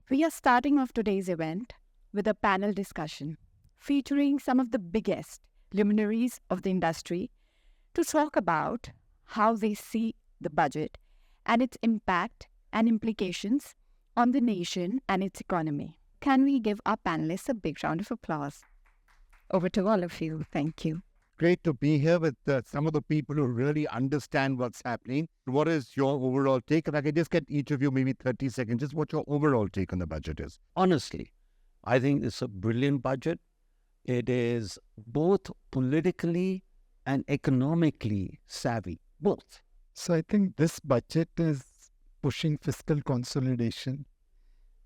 We are starting off today's event with a panel discussion featuring some of the biggest luminaries of the industry to talk about how they see the budget and its impact and implications on the nation and its economy. Can we give our panelists a big round of applause? Over to all of you. Thank you. Great to be here with some of the people who really understand what's happening. What is your overall take? If I could just get each of you maybe 30 seconds, just what your overall take on the budget is. Honestly, I think it's a brilliant budget. It is both politically and economically savvy, both. So I think this budget is pushing fiscal consolidation,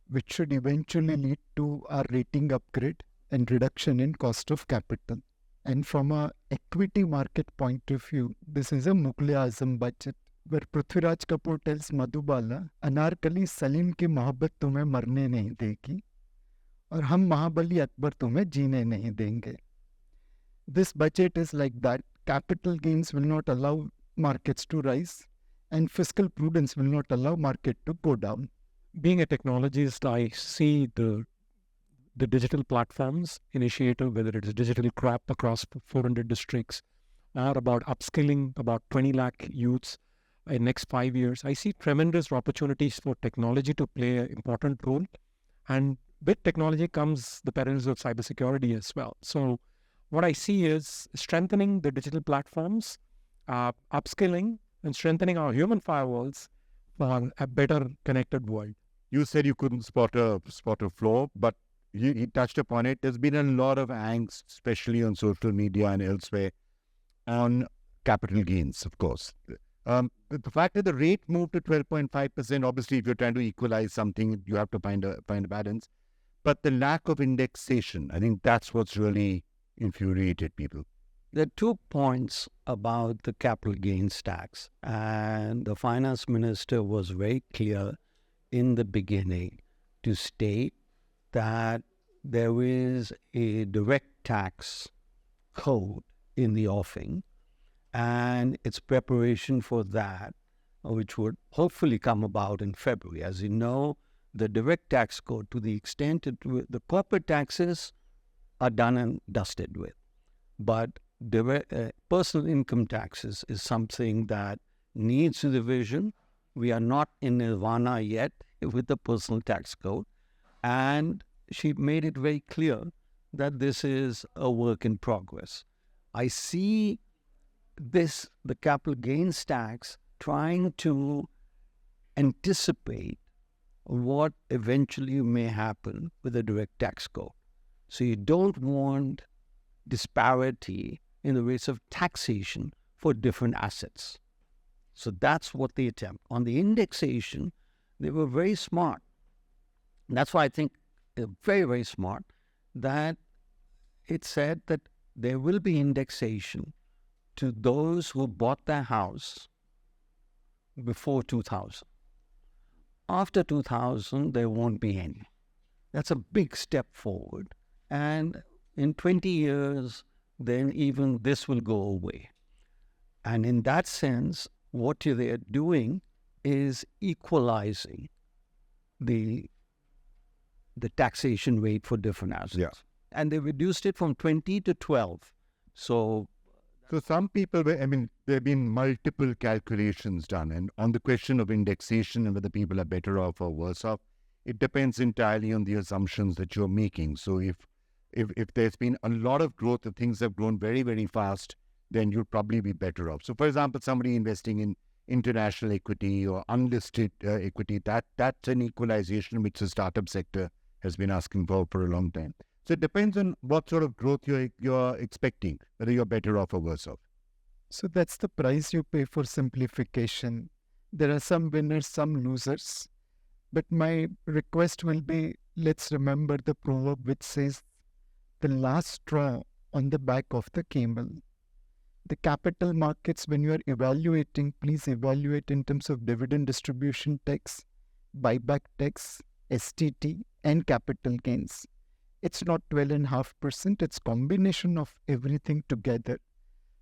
which should eventually lead to a rating upgrade and reduction in cost of capital. And from a equity market point of view, this is a Mughal-e-Azam budget where Prithviraj Kapoor tells Madhubala, Anarkali Salim की मोहब्बत तुम्हें मरने नहीं देगी और हम महाबली अकबर तुम्हें जीने नहीं देंगे. This budget is like that. Capital gains will not allow markets to rise and fiscal prudence will not allow market to go down. Being a technologist, I see the digital platforms initiative, whether it is digital crap across 400 districts, are about upskilling about 20 lakh youths in next 5 years. I see tremendous opportunities for technology to play an important role. And with technology comes the perils of cybersecurity as well. So what I see is strengthening the digital platforms, upskilling and strengthening our human firewalls for a better connected world. You said you couldn't spot a flaw, but you touched upon it. There's been a lot of angst, especially on social media and elsewhere, on capital gains, of course. The fact that the rate moved to 12.5%, obviously, if you're trying to equalize something, you have to find a balance. But the lack of indexation, I think that's what's really infuriated people. There are 2 points about the capital gains tax, and the finance minister was very clear in the beginning to state that there is a direct tax code in the offing, and it's preparation for that, which would hopefully come about in February. As you know, the direct tax code, to the extent the corporate taxes are done and dusted with, but personal income taxes is something that needs revision. We are not in nirvana yet with the personal tax code. And she made it very clear that this is a work in progress. I see the capital gains tax, trying to anticipate what eventually may happen with the direct tax code. So you don't want disparity in the rates of taxation for different assets. So that's what they attempt. On the indexation, they were very smart. And that's why I think they're very, very smart, that it said that there will be indexation to those who bought their house before 2000. After 2000, there won't be any. That's a big step forward. And in 20 years, then even this will go away. And in that sense, what they are doing is equalizing the taxation rate for different assets. Yeah. And they reduced it from 20 to 12. So some people, there have been multiple calculations done. And on the question of indexation and whether people are better off or worse off, it depends entirely on the assumptions that you're making. So if there's been a lot of growth, if things have grown very, very fast, then you'll probably be better off. So, for example, somebody investing in international equity or unlisted equity, that's an equalization which the startup sector has been asking for a long time. So it depends on what sort of growth you're expecting, whether you're better off or worse off. So that's the price you pay for simplification. There are some winners, some losers. But my request will be, let's remember the proverb which says, the last straw on the back of the camel. The capital markets, when you are evaluating, please evaluate in terms of dividend distribution tax, buyback tax, STT, and capital gains. It's not 12.5%, it's combination of everything together.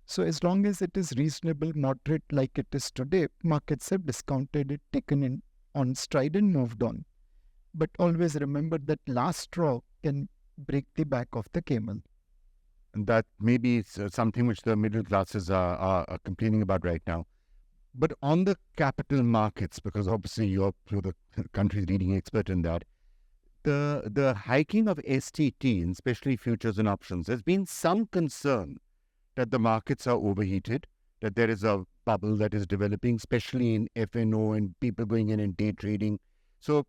So as long as it is reasonable, moderate like it is today, markets have discounted it, taken in on stride and moved on. But always remember that last straw can break the back of the camel. And that maybe it's something which the middle classes are complaining about right now. But on the capital markets, because obviously you're the country's leading expert in that, the hiking of STT, and especially futures and options, there's been some concern that the markets are overheated, that there is a bubble that is developing, especially in FNO and people going in and day trading. So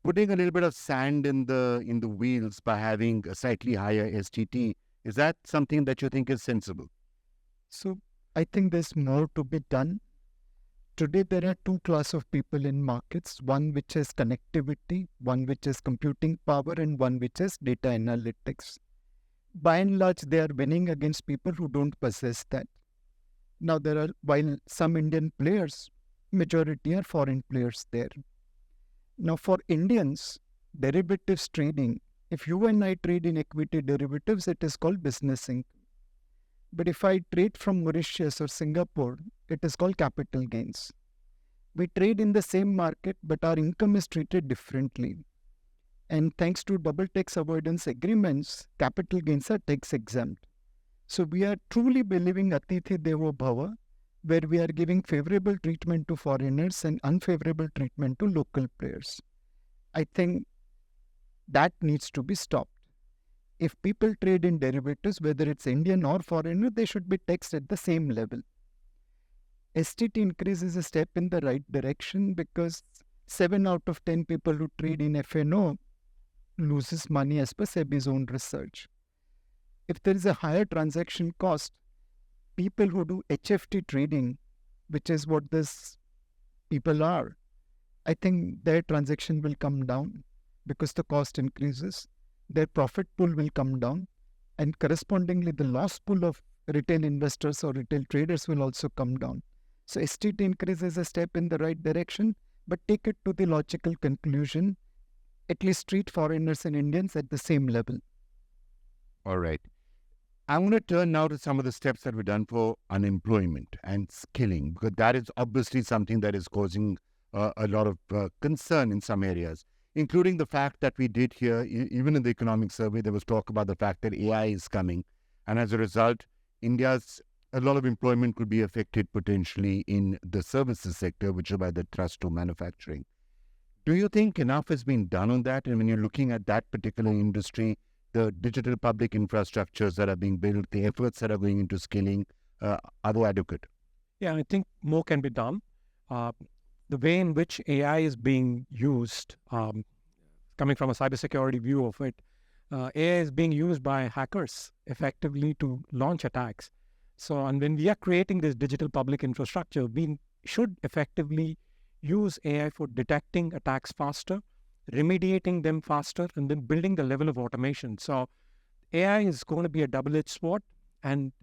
putting a little bit of sand in the wheels by having a slightly higher STT, is that something that you think is sensible? So I think there's more to be done. Today, there are two classes of people in markets, one which has connectivity, one which has computing power, and one which has data analytics. By and large, they are winning against people who don't possess that. Now, while some Indian players, majority are foreign players there. Now, for Indians, derivatives trading, if you and I trade in equity derivatives, it is called business income. But if I trade from Mauritius or Singapore, it is called capital gains. We trade in the same market, but our income is treated differently. And thanks to double tax avoidance agreements, capital gains are tax exempt. So we are truly believing Atithi Devo Bhava, where we are giving favorable treatment to foreigners and unfavorable treatment to local players. I think that needs to be stopped. If people trade in derivatives, whether it's Indian or foreigner, they should be taxed at the same level. STT increase is a step in the right direction because 7 out of 10 people who trade in FNO loses money as per SEBI's own research. If there is a higher transaction cost, people who do HFT trading, which is what these people are, I think their transaction will come down because the cost increases. Their profit pool will come down, and correspondingly the loss pool of retail investors or retail traders will also come down. So STT increase is a step in the right direction, but take it to the logical conclusion, at least treat foreigners and Indians at the same level. All right. I'm going to turn now to some of the steps that we've done for unemployment and skilling, because that is obviously something that is causing a lot of concern in some areas, including the fact that we did hear, even in the economic survey, there was talk about the fact that AI is coming. And as a result, a lot of employment could be affected potentially in the services sector, which is by the thrust to manufacturing. Do you think enough has been done on that? And when you're looking at that particular industry, the digital public infrastructures that are being built, the efforts that are going into skilling, are they adequate? Yeah, I think more can be done. The way in which AI is being used, coming from a cybersecurity view of it, AI is being used by hackers effectively to launch attacks. So, and when we are creating this digital public infrastructure, we should effectively use AI for detecting attacks faster, remediating them faster, and then building the level of automation. So AI is going to be a double-edged sword, and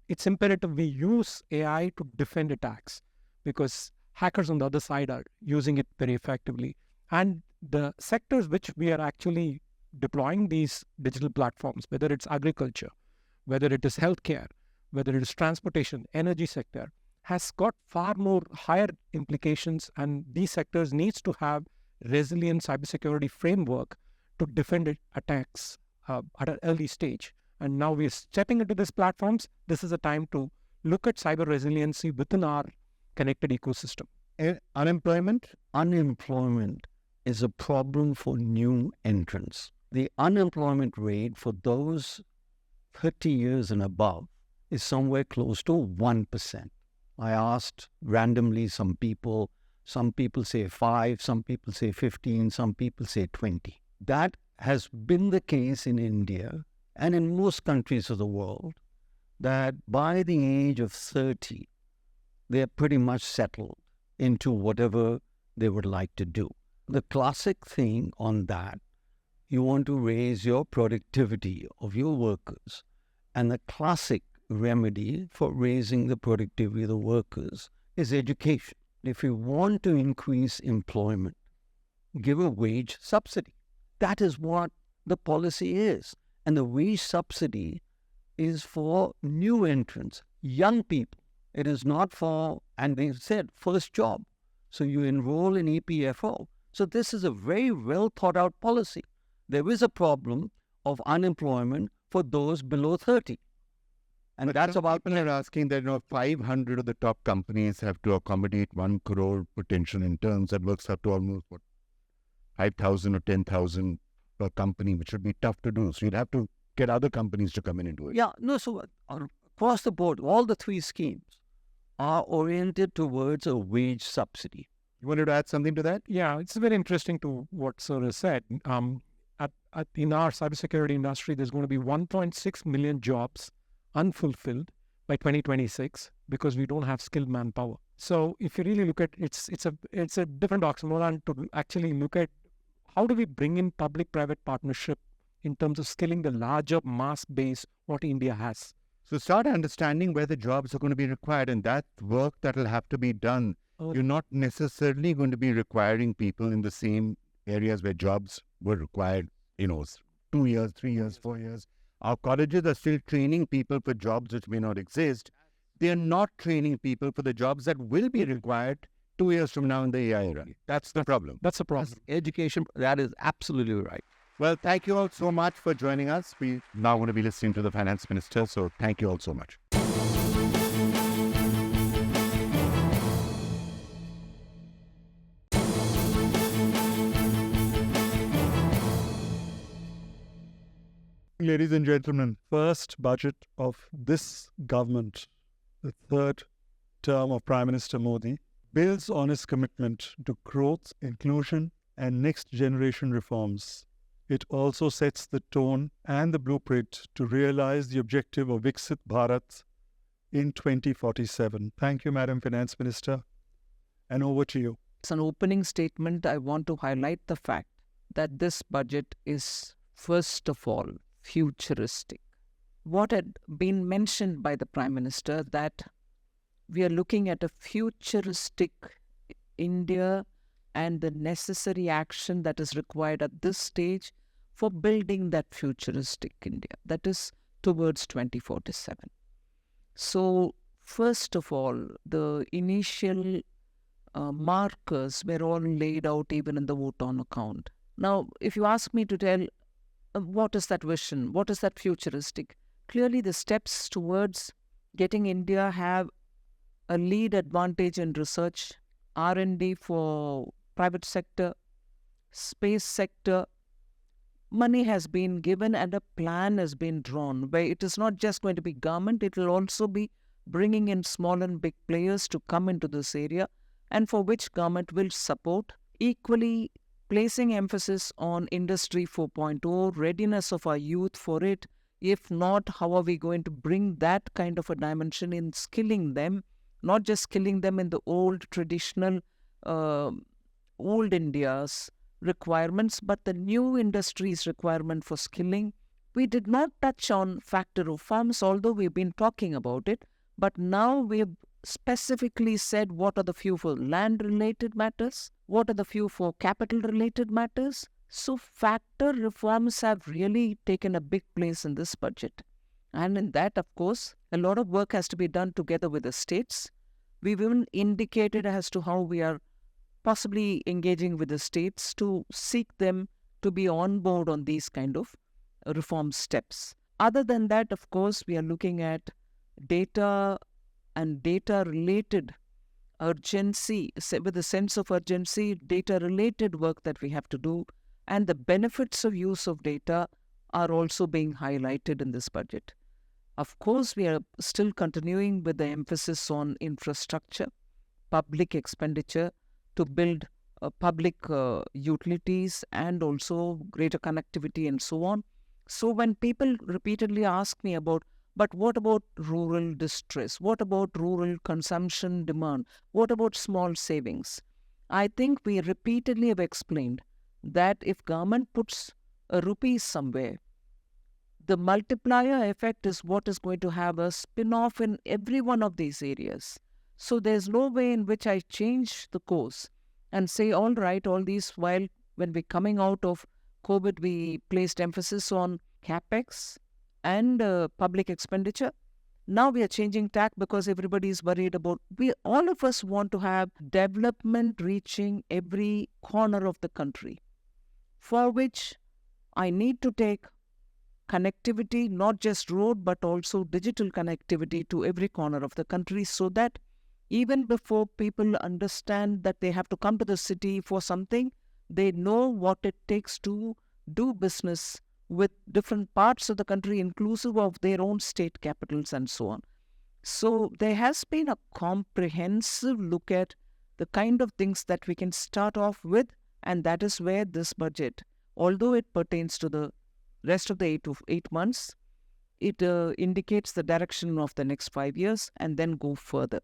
it's imperative we use AI to defend attacks because hackers on the other side are using it very effectively. And the sectors which we are actually deploying these digital platforms, whether it's agriculture, whether it is healthcare, whether it is transportation, energy sector, has got far more higher implications, and these sectors needs to have resilient cybersecurity framework to defend attacks at an early stage. And now we're stepping into these platforms. This is a time to look at cyber resiliency within our connected ecosystem. Unemployment? Unemployment is a problem for new entrants. The unemployment rate for those 30 years and above is somewhere close to 1%. I asked randomly some people say 5, some people say 15, some people say 20. That has been the case in India and in most countries of the world, that by the age of 30, they're pretty much settled into whatever they would like to do. The classic thing on that, you want to raise your productivity of your workers, and the classic remedy for raising the productivity of the workers is education. If you want to increase employment, give a wage subsidy. That is what the policy is. And the wage subsidy is for new entrants, young people. It is not for, and they said, first job. So you enroll in EPFO. So this is a very well thought out policy. There is a problem of unemployment for those below 30. And But that's some about people are asking that 500 of the top companies have to accommodate 1 crore potential interns. That works out to almost 5,000 or 10,000 per company, which would be tough to do. So you'd have to get other companies to come in and do it. Yeah, no, so across the board, all the three schemes are oriented towards a wage subsidy. You wanted to add something to that? Yeah, it's very interesting to what Sir has said. In our cybersecurity industry, there's going to be 1.6 million jobs unfulfilled by 2026 because we don't have skilled manpower. So if you really look at it's a different oxymoron to actually look at how do we bring in public-private partnership in terms of skilling the larger mass base what India has. So start understanding where the jobs are going to be required, and that work that will have to be done. You're not necessarily going to be requiring people in the same areas where jobs were required, 2 years, 3 years, 4 years. Our colleges are still training people for jobs which may not exist. They're not training people for the jobs that will be required 2 years from now in the AI era. That's the problem. That's a problem. Education, that is absolutely right. Well, thank you all so much for joining us. We now going to be listening to the finance minister, so thank you all so much. Ladies and gentlemen, first budget of this government, the third term of Prime Minister Modi, builds on his commitment to growth, inclusion, and next generation reforms. It also sets the tone and the blueprint to realize the objective of Viksit Bharat in 2047. Thank you, Madam Finance Minister, and over to you. As an opening statement, I want to highlight the fact that this budget is, first of all, futuristic. What had been mentioned by the Prime Minister, that we are looking at a futuristic India and the necessary action that is required at this stage for building that futuristic India, that is towards 2047. So, first of all, the initial markers were all laid out even in the vote on account. Now, if you ask me to tell what is that vision, what is that futuristic, clearly the steps towards getting India have a lead advantage in research, R&D for private sector, space sector. Money has been given and a plan has been drawn where it is not just going to be government, it will also be bringing in small and big players to come into this area, and for which government will support, equally placing emphasis on Industry 4.0, readiness of our youth for it. If not, how are we going to bring that kind of a dimension in skilling them, not just skilling them in the old traditional, old India's requirements, but the new industry's requirement for skilling. We did not touch on factor reforms, although we've been talking about it, but now we've specifically said what are the few for land-related matters, what are the few for capital-related matters. So factor reforms have really taken a big place in this budget. And in that, of course, a lot of work has to be done together with the states. We've even indicated as to how we are possibly engaging with the states to seek them to be on board on these kind of reform steps. Other than that, of course, we are looking at data and data-related urgency, with a sense of urgency, data-related work that we have to do, and the benefits of use of data are also being highlighted in this budget. Of course, we are still continuing with the emphasis on infrastructure, public expenditure to build public utilities and also greater connectivity and so on. So when people repeatedly ask me about, but what about rural distress? What about rural consumption demand? What about small savings? I think we repeatedly have explained that if government puts a rupee somewhere, the multiplier effect is what is going to have a spin-off in every one of these areas. So there's no way in which I change the course and say, all right, all these, while when we're coming out of COVID, we placed emphasis on CapEx and public expenditure. Now we are changing tack because everybody is worried about, all of us want to have development reaching every corner of the country, for which I need to take connectivity, not just road, but also digital connectivity to every corner of the country, so that even before people understand that they have to come to the city for something, they know what it takes to do business with different parts of the country, inclusive of their own state capitals and so on. So there has been a comprehensive look at the kind of things that we can start off with, and that is where this budget, although it pertains to the rest of the 8 months, it indicates the direction of the next 5 years and then go further.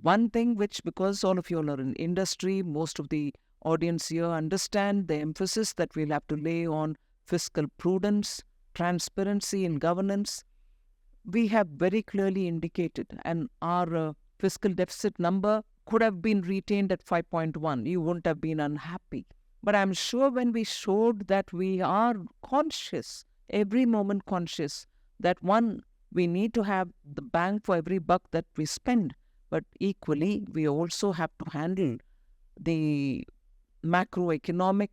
One thing which, because all of you are in industry, most of the audience here understand the emphasis that we'll have to lay on fiscal prudence, transparency in governance. We have very clearly indicated, and our fiscal deficit number could have been retained at 5.1. You wouldn't have been unhappy. But I'm sure when we showed that we are conscious, every moment conscious, that one, we need to have the bang for every buck that we spend, but equally, we also have to handle the macroeconomic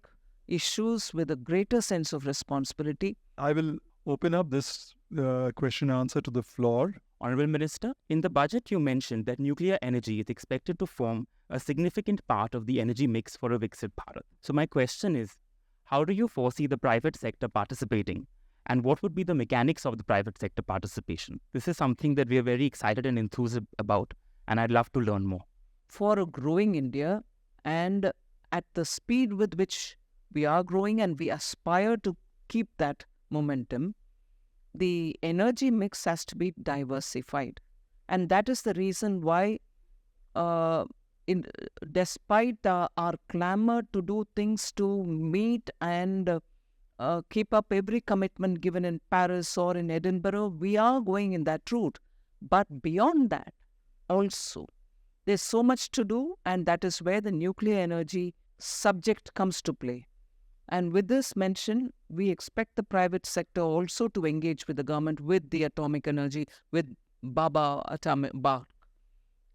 issues with a greater sense of responsibility. I will open up this question answer to the floor. Honorable Minister, in the budget you mentioned that nuclear energy is expected to form a significant part of the energy mix for a Viksit Bharat. So my question is, how do you foresee the private sector participating? And what would be the mechanics of the private sector participation? This is something that we are very excited and enthused about, and I'd love to learn more. For a growing India, and at the speed with which we are growing, and we aspire to keep that momentum, the energy mix has to be diversified. And that is the reason why, despite our clamor to do things to meet and keep up every commitment given in Paris or in Edinburgh, we are going in that route. But beyond that, also, there's so much to do, and that is where the nuclear energy subject comes to play. And with this mention, we expect the private sector also to engage with the government, with the atomic energy, with Baba Atomic Park,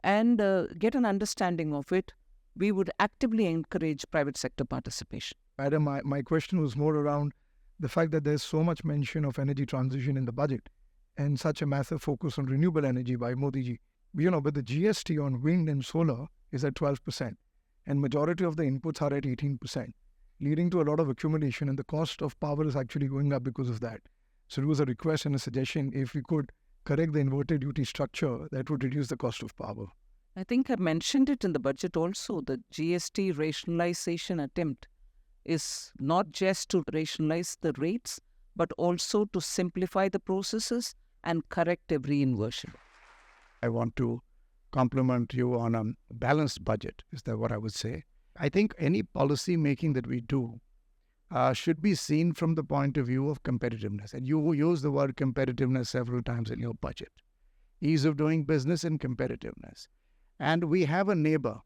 and get an understanding of it. We would actively encourage private sector participation. Madam, my question was more around the fact that there's so much mention of energy transition in the budget and such a massive focus on renewable energy by Modi ji. But the GST on wind and solar is at 12%, and majority of the inputs are at 18%, leading to a lot of accumulation, and the cost of power is actually going up because of that. So it was a request and a suggestion, if we could correct the inverted duty structure, that would reduce the cost of power. I think I mentioned it in the budget also. The GST rationalization attempt is not just to rationalize the rates, but also to simplify the processes and correct every inversion. I want to compliment you on a balanced budget, is that what I would say. I think any policy making that we do should be seen from the point of view of competitiveness. And you use the word competitiveness several times in your budget. Ease of doing business and competitiveness. And we have a neighbor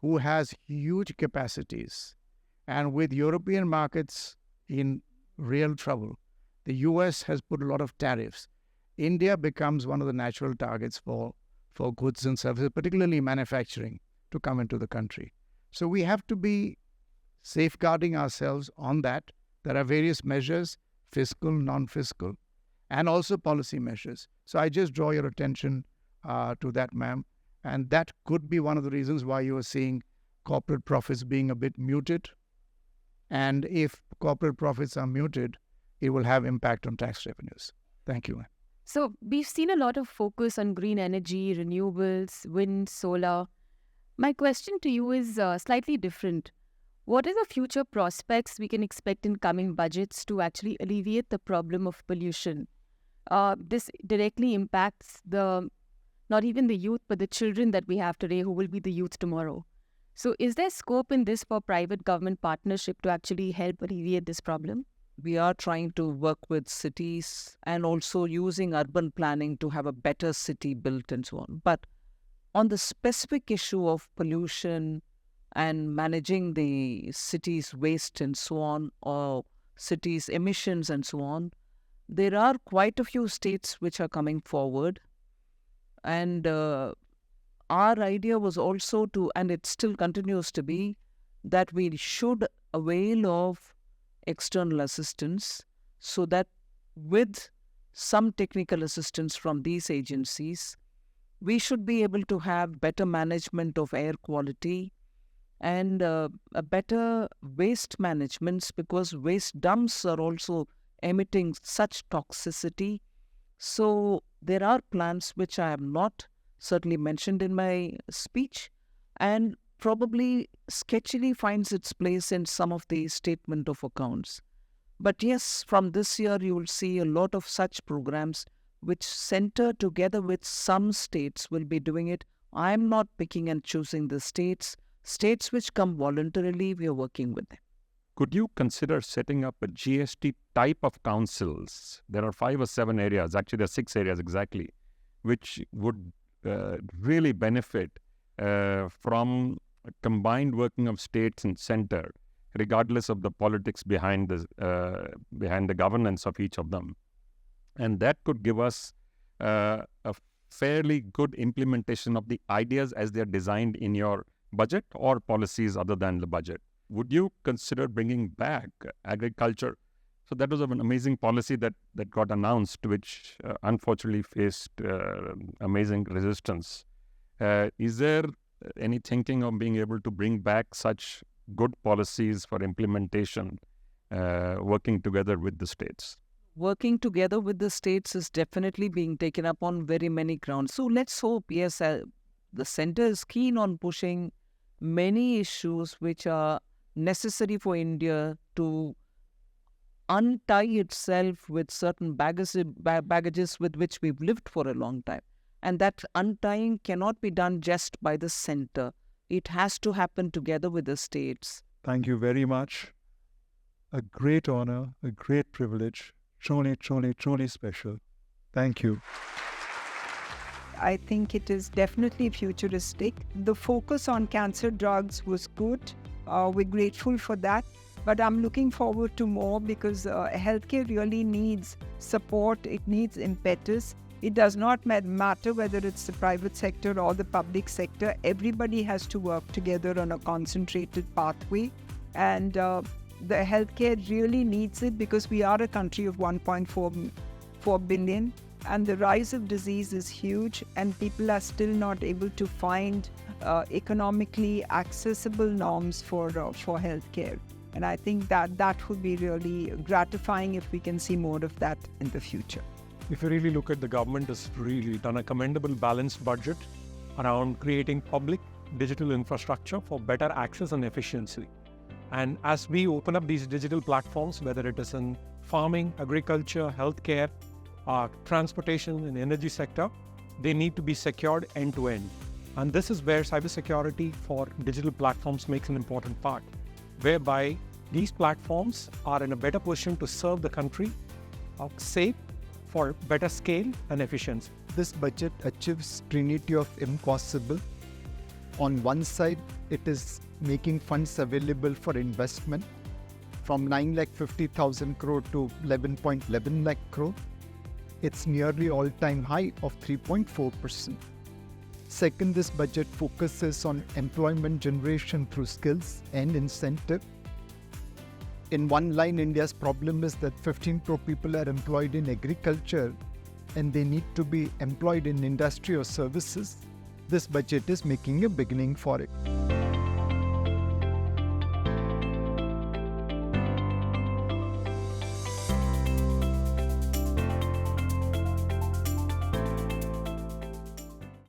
who has huge capacities. And with European markets in real trouble, the US has put a lot of tariffs. India becomes one of the natural targets for goods and services, particularly manufacturing, to come into the country. So we have to be safeguarding ourselves on that. There are various measures, fiscal, non-fiscal, and also policy measures. So I just draw your attention to that, ma'am. And that could be one of the reasons why you are seeing corporate profits being a bit muted. And if corporate profits are muted, it will have impact on tax revenues. Thank you, ma'am. So we've seen a lot of focus on green energy, renewables, wind, solar. My question to you is slightly different. What are the future prospects we can expect in coming budgets to actually alleviate the problem of pollution? This directly impacts not even the youth, but the children that we have today who will be the youth tomorrow. So is there scope in this for private-government partnership to actually help alleviate this problem? We are trying to work with cities and also using urban planning to have a better city built and so on. But on the specific issue of pollution and managing the city's waste and so on, or cities' emissions and so on, there are quite a few states which are coming forward And our idea was also to, and it still continues to be, that we should avail of external assistance, so that with some technical assistance from these agencies, we should be able to have better management of air quality and a better waste management, because waste dumps are also emitting such toxicity. So there are plans which I have not certainly mentioned in my speech, and probably sketchily finds its place in some of the statement of accounts. But yes, from this year you will see a lot of such programs which center together with some states will be doing it. I am not picking and choosing the states. States which come voluntarily, we are working with them. Could you consider setting up a GST type of councils? There are 5 or 7 areas, actually there are 6 areas exactly, which would really benefit from a combined working of states and center, regardless of the politics behind the governance of each of them. And that could give us a fairly good implementation of the ideas as they are designed in your budget or policies other than the budget. Would you consider bringing back agriculture? So that was an amazing policy that got announced, which unfortunately faced amazing resistance. Is there any thinking of being able to bring back such good policies for implementation, working together with the states? Working together with the states is definitely being taken up on very many grounds. So let's hope, yes, the center is keen on pushing many issues which are necessary for India to untie itself with certain baggages with which we've lived for a long time. And that untying cannot be done just by the center. It has to happen together with the states. Thank you very much. A great honor, a great privilege. Truly, truly, truly special. Thank you. I think it is definitely futuristic. The focus on cancer drugs was good. We're grateful for that. But I'm looking forward to more, because healthcare really needs support. It needs impetus. It does not matter whether it's the private sector or the public sector. Everybody has to work together on a concentrated pathway. And the healthcare really needs it, because we are a country of 1.4 billion. And the rise of disease is huge, and people are still not able to find economically accessible norms for healthcare. And I think that would be really gratifying if we can see more of that in the future. If you really look at, the government has really done a commendable balanced budget around creating public digital infrastructure for better access and efficiency. And as we open up these digital platforms, whether it is in farming, agriculture, healthcare, transportation and energy sector, they need to be secured end to end. And this is where cybersecurity for digital platforms makes an important part, whereby these platforms are in a better position to serve the country safe for better scale and efficiency. This budget achieves trinity of impossible. On one side, it is making funds available for investment from 9,50,000 crore to 11.11 lakh crore. It's nearly all-time high of 3.4%. Second, this budget focuses on employment generation through skills and incentive. In one line, India's problem is that 15 crore people are employed in agriculture and they need to be employed in industry or services. This budget is making a beginning for it.